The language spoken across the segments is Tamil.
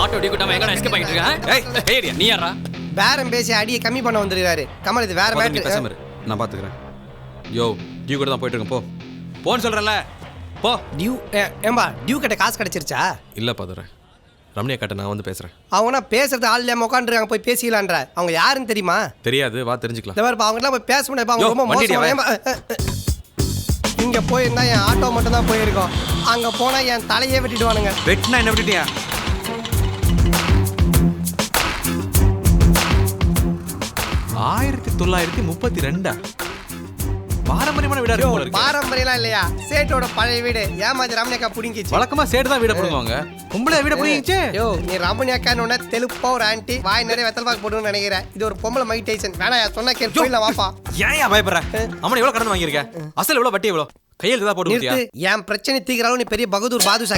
ஆட்டோ டி கூட்டாம எங்கடா எஸ்கேப் ஆயிட்டு இருக்க? ஏய் நீ யாரா? பேரம் பேசி அடியை கம்மி பண்ண வந்திருக்காரு கமல். இது வேற மேட்டர். பேசாம நான் பாத்துக்கிறேன். யோ டியூ கூட தான் போயிட்டு இருக்கேன். போ போன்னு சொல்றேன்ல. போ. டியூ ஏம்பா டியூ கிட்ட காசு கிடைச்சிருச்சா? இல்ல பாத்துறேன். ரம்யா கிட்ட நான் வந்து பேசுறேன். அவனா பேசுறது ஆள் இல்லாம உட்காந்துருக்காங்க. போய் பேசிக்கலான்ற. அவங்க யாருன்னு தெரியுமா? தெரியாது, வா தெரிஞ்சுக்கலாம். இந்த மாதிரி அவங்களாம் போய் பேச முடியாது. அவங்க ரொம்ப மோசம். இங்க போயிருந்தா என் ஆட்டோ மட்டும் தான் போயிருக்கோம். அங்க போனா என் தலையே வெட்டிடுவானுங்க. வெட்டினா என்ன வெட்டிட்டியா? 1932 பாரம்பரியமான வீடா இருக்கு போல இருக்கு. பாரம்பரியம்லாம் இல்லையா? சேட்டோட பழைய வீடு. ஏமாஜி ரமணியக்கா புடிங்கிச்சு. வழக்கமா சேட்டு தான் வீட புடுங்குவாங்க. பொம்பளை வீட புடிங்கிச்சு. யோ நீ ரமணியக்கான்னு உடனே தெலுப்பா ஒரு ஆன்ட்டி வாய் நிறைய வெத்தல் பாக்கு போடுன்னு நினைக்கிறேன். இது ஒரு பொம்பளை மைட்டேஷன். வேணா சொன்னா கேள். போயில வாப்பா. ஏன் பயப்படுற? அம்மன் எவ்வளவு கடன் வாங்கியிருக்க? அசல் எவ்வளவு வட்டி எவ்வளவு? கையில் தான் போட்டு விட்டியா? என் பிரச்சனை தீக்குறாலும் நீ பெரிய பகதூர் பாதுஷா.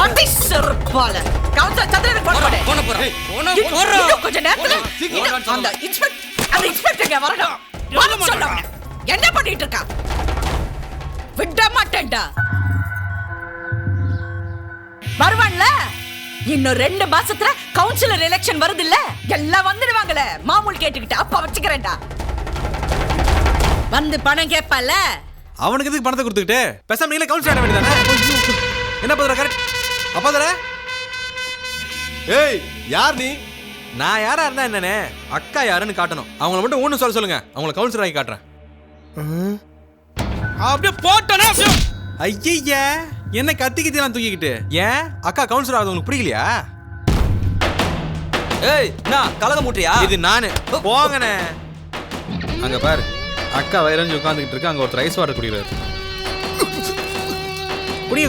ஆட்டி செருப்பால கவுன்சிலர் சந்திரன் போன் பண்ணு. போன் போறோம். கொஞ்ச நேரத்துல அந்த இன்ஸ்பெக்டர் வரணும். என்ன பண்ணிட்டு இருக்கா? விட மாட்டேன்டா. வருவான்ல. இன்னும் 2 மாசத்துல கவுன்சிலர் எலெக்ஷன் வருது இல்ல? எல்லாம் வந்துடுவாங்கல. மாமூல் கேட்டுக்கிட்டு அப்ப வச்சுக்கிறேன்டா. வந்து பணம் கேட்பால. அவனுக்கு எதுக்கு பணத்தை கொடுத்துக்கிட்டு? பேசாம நீங்களே கவுன்சிலர் ஆட வேண்டியதானே? என்ன பண்ற? கரெக்ட் அப்பா தர. ஏய் யார் நீ? நான் யாரா இருந்தா என்னனே? அக்கா யாருன்னு காட்டணும். அவங்கள மட்டும் ஒண்ணு சொல்லுங்க. அவங்கள கவுன்சிலர் ஆகி காட்டுறேன். அப்படியே போட்டனே. ஐயா என்ன கத்திக்கிட்டலாம் தூக்கிக்கிட்டு? ஏன் அக்கா கவுன்சிலர் ஆகுது உங்களுக்கு பிடிக்கலையா? ஏய் நான் கலக மூட்டையா? இது நானு. போங்கண்ணே. அங்க பாரு அக்கா வயிறஞ்சு உட்காந்துக்கிட்டு இருக்கு. அங்க ஒருத்தர் ஐஸ் வாட்டர் குடிக்கிறாரு.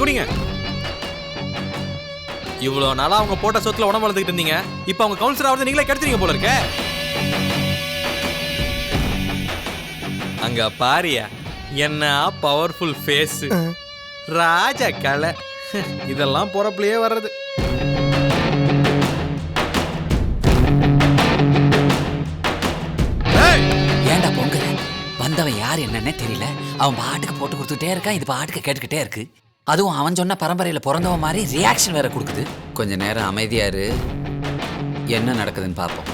குடிங்க. இவ்வளவு நாளா அவங்க போட்ட சொத்துல உடம்பு வளர்த்துக்கிட்டு இருந்தீங்க. இப்ப அவங்க கவுன்சிலர் ஆகுறது நீங்களே கெடுத்துறீங்க போல இருக்க. அங்க பாரியா என்ன பவர்ஃபுல் ஃபேஸ். ராஜ கலை. இதெல்லாம் பொறப்புலயே வர்றது. ஏன்டா பொங்கல் வந்தவன் யார் என்னன்னே தெரியல. அவன் பாட்டுக்கு போட்டு கொடுத்துட்டே இருக்கான். இது பாட்டுக்கு கேட்டுக்கிட்டே இருக்கு. அதுவும் அவன் சொன்ன பரம்பரையில பிறந்தவன் மாதிரி ரியாக்ஷன் வேற கொடுக்குது. கொஞ்ச நேரம் அமைதியாரு. என்ன நடக்குதுன்னு பார்ப்போம்.